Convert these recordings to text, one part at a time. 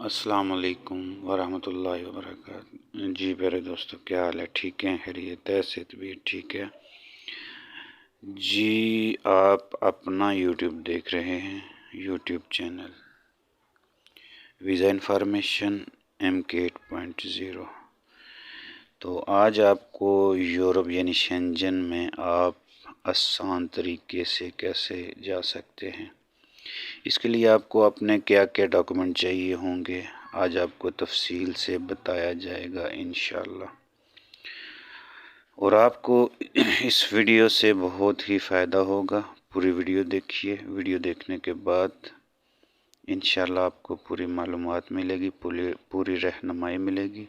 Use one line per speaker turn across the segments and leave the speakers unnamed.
السلام علیکم ورحمۃ اللہ وبرکاتہ۔ جی میرے دوستو، کیا حال ہے؟ ٹھیک ہیں؟ خیریت ہے؟ صحت بھی ٹھیک ہے؟ جی آپ اپنا یوٹیوب دیکھ رہے ہیں، YouTube channel visa information MK 8.0۔ تو آج آپ کو یورپ یعنی شینجن میں آپ آسان طریقے سے کیسے جا سکتے ہیں، اس کے لیے آپ کو اپنے کیا کیا ڈاکومنٹ چاہیے ہوں گے، آج آپ کو تفصیل سے بتایا جائے گا انشاءاللہ۔ اور آپ کو اس ویڈیو سے بہت ہی فائدہ ہوگا، پوری ویڈیو دیکھیے۔ ویڈیو دیکھنے کے بعد انشاءاللہ آپ کو پوری معلومات ملے گی، پوری رہنمائی ملے گی۔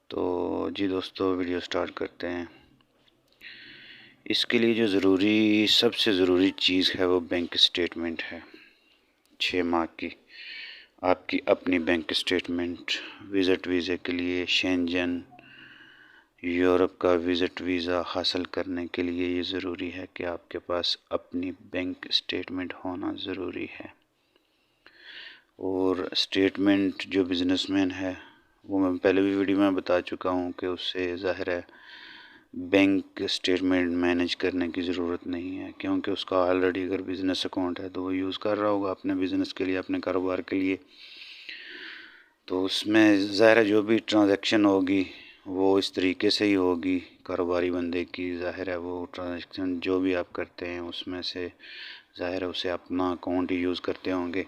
تو جی دوستو، ویڈیو سٹارٹ کرتے ہیں۔ اس کے لیے جو سب سے ضروری چیز ہے وہ بینک سٹیٹمنٹ ہے، 6 ماہ کی آپ کی اپنی بینک سٹیٹمنٹ۔ وزٹ ویزے کے لیے، شینجن یورپ کا وزٹ ویزا حاصل کرنے کے لیے یہ ضروری ہے کہ آپ کے پاس اپنی بینک سٹیٹمنٹ ہونا ضروری ہے۔ اور سٹیٹمنٹ جو بزنس مین ہے، وہ میں پہلے بھی ویڈیو میں بتا چکا ہوں کہ اس سے ظاہر ہے بینک سٹیٹمنٹ مینیج کرنے کی ضرورت نہیں ہے، کیونکہ اس کا آلریڈی اگر بزنس اکاؤنٹ ہے تو وہ یوز کر رہا ہوگا اپنے بزنس کے لیے، اپنے کاروبار کے لیے۔ تو اس میں ظاہر ہے جو بھی ٹرانزیکشن ہوگی وہ اس طریقے سے ہی ہوگی، کاروباری بندے کی ظاہر ہے وہ ٹرانزیکشن جو بھی آپ کرتے ہیں اس میں سے ظاہر ہے اسے اپنا اکاؤنٹ ہی یوز کرتے ہوں گے،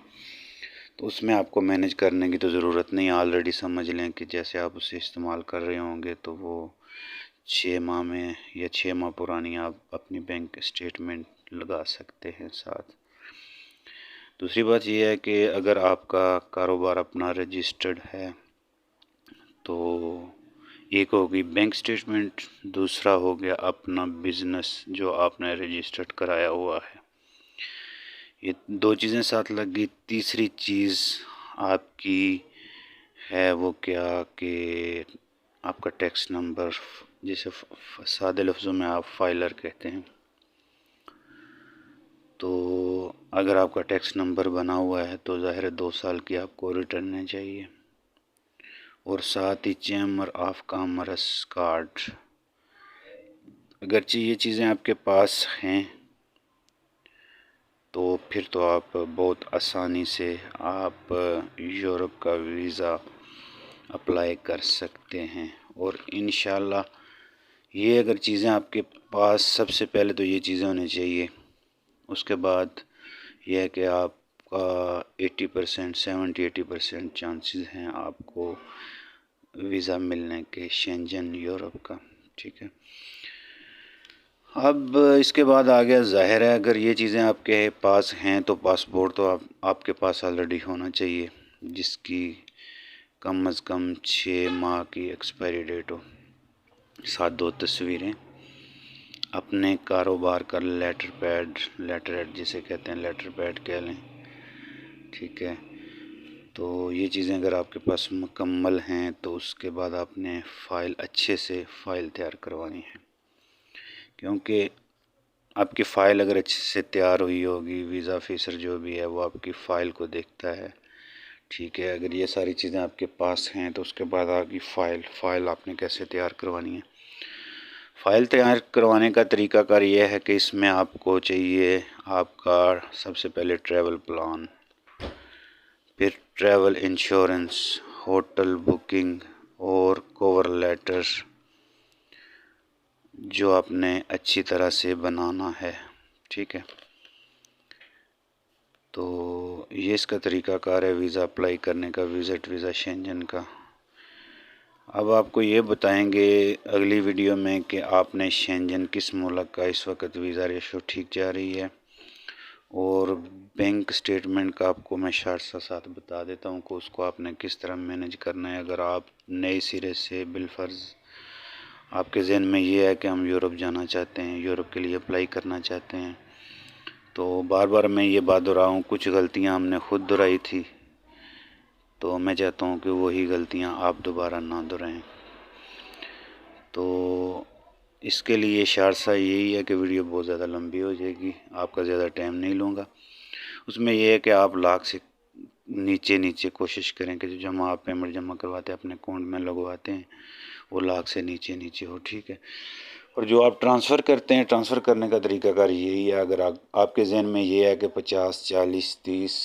تو اس میں آپ کو مینیج کرنے کی تو ضرورت نہیں، آلریڈی سمجھ لیں کہ جیسے آپ اسے استعمال کر رہے ہوں گے تو وہ 6 ماہ میں یا 6 ماہ پرانی آپ اپنی بینک سٹیٹمنٹ لگا سکتے ہیں ساتھ۔ دوسری بات یہ ہے کہ اگر آپ کا کاروبار اپنا رجسٹرڈ ہے تو ایک ہوگی بینک سٹیٹمنٹ، دوسرا ہو گیا اپنا بزنس جو آپ نے رجسٹرڈ کرایا ہوا ہے۔ یہ 2 چیزیں ساتھ لگ گئی۔ تیسری چیز آپ کی ہے وہ کیا کہ آپ کا ٹیکس نمبر، جسے سادے لفظوں میں آپ فائلر کہتے ہیں۔ تو اگر آپ کا ٹیکس نمبر بنا ہوا ہے تو ظاہر ہے 2 سال کی آپ کو ریٹرنیں چاہیے، اور ساتھ ہی چیمبر آف کامرس کارڈ۔ اگرچہ یہ چیزیں آپ کے پاس ہیں تو پھر تو آپ بہت آسانی سے آپ یورپ کا ویزا اپلائی کر سکتے ہیں۔ اور انشاءاللہ یہ اگر چیزیں آپ کے پاس، سب سے پہلے تو یہ چیزیں ہونی چاہیے، اس کے بعد یہ ہے کہ آپ کا 70-80% چانسز ہیں آپ کو ویزا ملنے کے، شینجن یورپ کا، ٹھیک ہے۔ اب اس کے بعد آ گیا، ظاہر ہے اگر یہ چیزیں آپ کے پاس ہیں تو پاسپورٹ تو آپ کے پاس آلریڈی ہونا چاہیے، جس کی کم از کم 6 ماہ کی ایکسپائری ڈیٹ ہو، ساتھ 2 تصویریں، اپنے کاروبار کا لیٹر ایڈ جسے کہتے ہیں، لیٹر پیڈ کہہ لیں، ٹھیک ہے۔ تو یہ چیزیں اگر آپ کے پاس مکمل ہیں تو اس کے بعد آپ نے اچھے سے فائل تیار کروانی ہے، کیونکہ آپ کی فائل اگر اچھے سے تیار ہوئی ہوگی، ویزا آفیسر جو بھی ہے وہ آپ کی فائل کو دیکھتا ہے، ٹھیک ہے۔ اگر یہ ساری چیزیں آپ کے پاس ہیں تو اس کے بعد آپ کی فائل آپ نے کیسے تیار کروانی ہے۔ فائل تیار کروانے کا طریقہ کار یہ ہے کہ اس میں آپ کو چاہیے آپ کا سب سے پہلے ٹریول پلان، پھر ٹریول انشورنس، ہوٹل بکنگ اور کور لیٹر جو آپ نے اچھی طرح سے بنانا ہے، ٹھیک ہے۔ تو یہ اس کا طریقہ کار ہے ویزا اپلائی کرنے کا، وزٹ ویزا شینجن کا۔ اب آپ کو یہ بتائیں گے اگلی ویڈیو میں کہ آپ نے شینجن کس ملک کا اس وقت ویزا ریشو ٹھیک جا رہی ہے، اور بینک سٹیٹمنٹ کا آپ کو میں شارٹ ساتھ بتا دیتا ہوں کہ اس کو آپ نے کس طرح مینیج کرنا ہے۔ اگر آپ نئے سرے سے بالفرض آپ کے ذہن میں یہ ہے کہ ہم یورپ جانا چاہتے ہیں، یورپ کے لیے اپلائی کرنا چاہتے ہیں، تو بار بار میں یہ بات دہراؤں، کچھ غلطیاں ہم نے خود دہرائی تھی، تو میں چاہتا ہوں کہ وہی غلطیاں آپ دوبارہ نہ دہرائیں۔ تو اس کے لیے شارٹ یہی ہے کہ ویڈیو بہت زیادہ لمبی ہو جائے گی، آپ کا زیادہ ٹائم نہیں لوں گا۔ اس میں یہ ہے کہ آپ لاکھ سے نیچے نیچے کوشش کریں کہ جو جمع آپ پیمنٹ جمع کرواتے ہیں اپنے اکاؤنٹ میں لگواتے ہیں وہ لاکھ سے نیچے نیچے ہو، ٹھیک ہے۔ اور جو آپ ٹرانسفر کرتے ہیں، ٹرانسفر کرنے کا طریقہ کار یہی ہے، اگر آپ کے ذہن میں یہ ہے کہ 50 40 30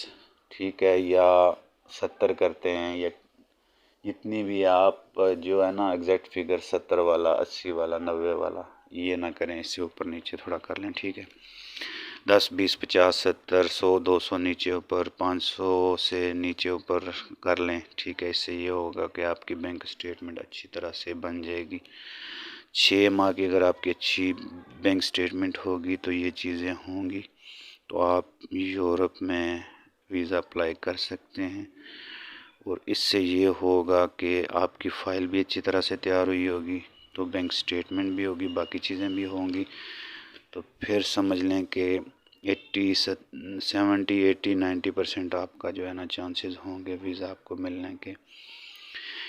ٹھیک ہے، یا 70 کرتے ہیں، یا جتنی بھی آپ جو ہے نا ایگزیکٹ فگر 70 والا 80 والا 90 والا یہ نہ کریں، اس سے اوپر نیچے تھوڑا کر لیں، ٹھیک ہے۔ 10 20 50 70 100 200 نیچے اوپر 500 سے نیچے اوپر کر لیں، ٹھیک ہے۔ اس سے یہ ہوگا کہ آپ کی بینک اسٹیٹمنٹ اچھی طرح سے بن جائے گی۔ 6 ماہ کی اگر آپ کی اچھی بینک اسٹیٹمنٹ ہوگی تو یہ چیزیں ہوں گی، تو آپ یورپ میں ویزا اپلائی کر سکتے ہیں۔ اور اس سے یہ ہوگا کہ آپ کی فائل بھی اچھی طرح سے تیار ہوئی ہوگی، تو بینک اسٹیٹمنٹ بھی ہوگی، باقی چیزیں بھی ہوں گی، تو پھر سمجھ لیں کہ 70 80 90% آپ کا جو ہے نا چانسز ہوں گے ویزا آپ کو ملنے کے۔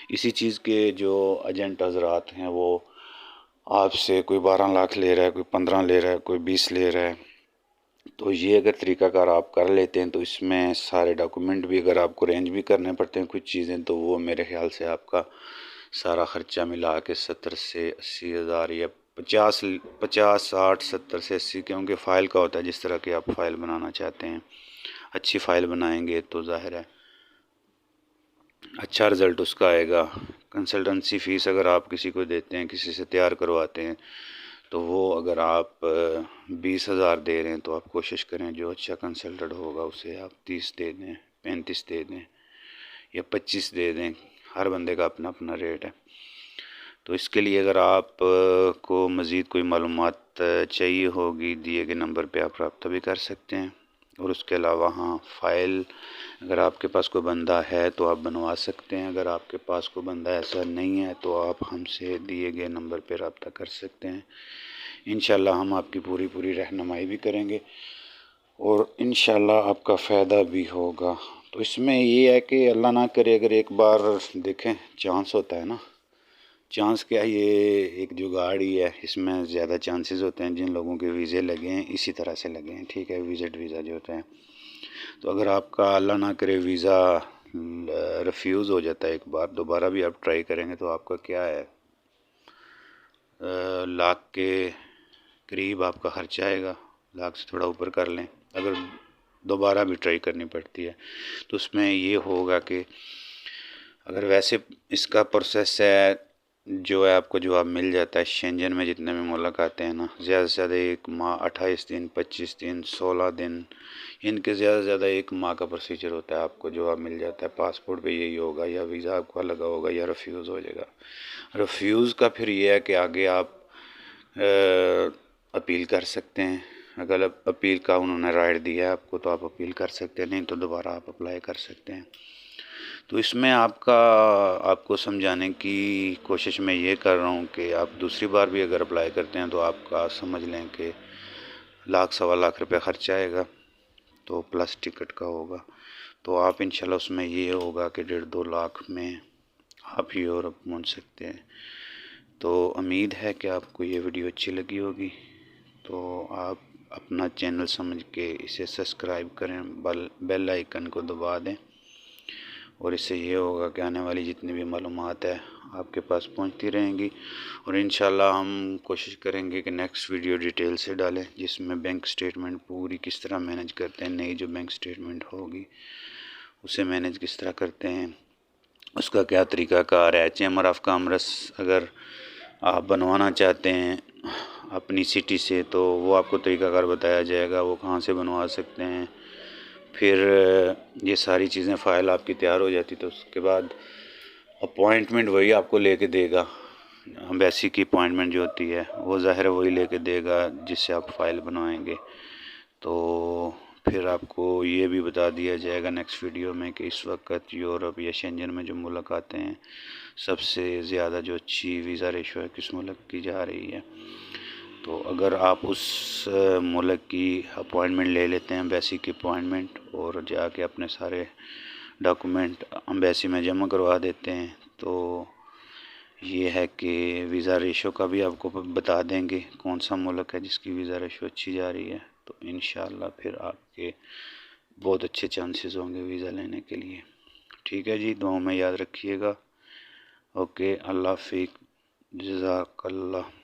اسی چیز کے جو ایجنٹ حضرات ہیں وہ آپ سے کوئی 12 لاکھ لے رہا ہے، کوئی 15 لے رہا ہے، کوئی 20 لے رہا ہے، تو یہ اگر طریقہ کار آپ کر لیتے ہیں تو اس میں سارے ڈاکومنٹ بھی اگر آپ کو ارینج بھی کرنے پڑتے ہیں کچھ چیزیں، تو وہ میرے خیال سے آپ کا سارا خرچہ ملا کے 70 سے 80 ہزار یا 50 60 70 سے 80، کیونکہ فائل کا ہوتا ہے جس طرح کہ آپ فائل بنانا چاہتے ہیں، اچھی فائل بنائیں گے تو ظاہر ہے اچھا رزلٹ اس کا آئے گا۔ کنسلٹنسی فیس اگر آپ کسی کو دیتے ہیں، کسی سے تیار کرواتے ہیں، تو وہ اگر آپ 20 ہزار دے رہے ہیں تو آپ کوشش کریں جو اچھا کنسلٹنٹ ہوگا اسے آپ 30 دے دیں، 35 دے دیں یا 25 دے دیں، ہر بندے کا اپنا اپنا ریٹ ہے۔ تو اس کے لیے اگر آپ کو مزید کوئی معلومات چاہیے ہوگی دیے گئے نمبر پہ آپ رابطہ بھی کر سکتے ہیں۔ اور اس کے علاوہ ہاں فائل اگر آپ کے پاس کوئی بندہ ہے تو آپ بنوا سکتے ہیں، اگر آپ کے پاس کوئی بندہ ایسا نہیں ہے تو آپ ہم سے دیے گئے نمبر پہ رابطہ کر سکتے ہیں۔ انشاءاللہ ہم آپ کی پوری رہنمائی بھی کریں گے اور انشاءاللہ آپ کا فائدہ بھی ہوگا۔ تو اس میں یہ ہے کہ اللہ نہ کرے اگر ایک بار دیکھیں چانس ہوتا ہے نا، چانس کیا، یہ ایک جگاڑ ہی ہے، اس میں زیادہ چانسز ہوتے ہیں جن لوگوں کے ویزے لگے ہیں اسی طرح سے لگے ہیں، ٹھیک ہے، وزٹ ویزا جو ہوتا ہے۔ تو اگر آپ کا اللہ نہ کرے ویزا ریفیوز ہو جاتا ہے ایک بار، دوبارہ بھی آپ ٹرائی کریں گے تو آپ کا کیا ہے، لاکھ کے قریب آپ کا خرچہ آئے گا، لاکھ سے تھوڑا اوپر کر لیں اگر دوبارہ بھی ٹرائی کرنی پڑتی ہے۔ تو اس میں یہ ہوگا کہ اگر ویسے اس کا پروسیس ہے جو ہے آپ کو جواب مل جاتا ہے، شینجن میں جتنے بھی ملک آتے ہیں نا، زیادہ سے زیادہ 1 ماہ 28 دن 25 دن 16 دن، ان کے زیادہ سے زیادہ 1 ماہ کا پروسیجر ہوتا ہے، آپ کو جواب مل جاتا ہے۔ پاسپورٹ پہ یہی ہوگا، یا ویزا آپ کا لگا ہوگا یا ریفیوز ہو جائے گا۔ ریفیوز کا پھر یہ ہے کہ آگے آپ اپیل کر سکتے ہیں، اگر اپیل کا انہوں نے رائٹ دیا ہے آپ کو تو آپ اپیل کر سکتے ہیں، نہیں تو دوبارہ آپ اپلائی کر سکتے ہیں۔ تو اس میں آپ کو سمجھانے کی کوشش میں یہ کر رہا ہوں کہ آپ دوسری بار بھی اگر اپلائی کرتے ہیں تو آپ کا سمجھ لیں کہ لاکھ سوا لاکھ روپے خرچہ آئے گا، تو پلس ٹکٹ کا ہوگا، تو آپ انشاءاللہ اس میں یہ ہوگا کہ 1.5 2 لاکھ میں آپ یورپ پہنچ سکتے ہیں۔ تو امید ہے کہ آپ کو یہ ویڈیو اچھی لگی ہوگی، تو آپ اپنا چینل سمجھ کے اسے سبسکرائب کریں، بیل آئیکن کو دبا دیں، اور اس سے یہ ہوگا کہ آنے والی جتنی بھی معلومات ہے آپ کے پاس پہنچتی رہیں گی۔ اور انشاءاللہ ہم کوشش کریں گے کہ نیکسٹ ویڈیو ڈیٹیل سے ڈالیں جس میں بینک اسٹیٹمنٹ پوری کس طرح مینج کرتے ہیں، نئی جو بینک اسٹیٹمنٹ ہوگی اسے مینج کس طرح کرتے ہیں، اس کا کیا طریقہ کار ہے۔ چیمبر آف کامرس اگر آپ بنوانا چاہتے ہیں اپنی سٹی سے تو وہ آپ کو طریقہ کار بتایا جائے گا، وہ کہاں سے بنوا سکتے ہیں۔ پھر یہ ساری چیزیں فائل آپ کی تیار ہو جاتی تو اس کے بعد اپوائنٹمنٹ وہی آپ کو لے کے دے گا، ایمبیسی کی اپوائنٹمنٹ جو ہوتی ہے وہ ظاہر ہے وہی لے کے دے گا جس سے آپ فائل بنوائیں گے۔ تو پھر آپ کو یہ بھی بتا دیا جائے گا نیکسٹ ویڈیو میں کہ اس وقت یورپ یا شینجن میں جو ملک آتے ہیں سب سے زیادہ جو اچھی ویزا ریشو ہے کس ملک کی جا رہی ہے۔ تو اگر آپ اس ملک کی اپوائنٹمنٹ لے لیتے ہیں، ایمبیسی کی اپوائنٹمنٹ، اور جا کے اپنے سارے ڈاکومنٹ ایمبیسی میں جمع کروا دیتے ہیں، تو یہ ہے کہ ویزا ریشو کا بھی آپ کو بتا دیں گے کون سا ملک ہے جس کی ویزا ریشو اچھی جا رہی ہے۔ تو انشاءاللہ پھر آپ کے بہت اچھے چانسز ہوں گے ویزا لینے کے لیے. ٹھیک ہے جی، دعاؤں میں یاد رکھیے گا. اوکے، اللہ حافظ، جزاک اللہ.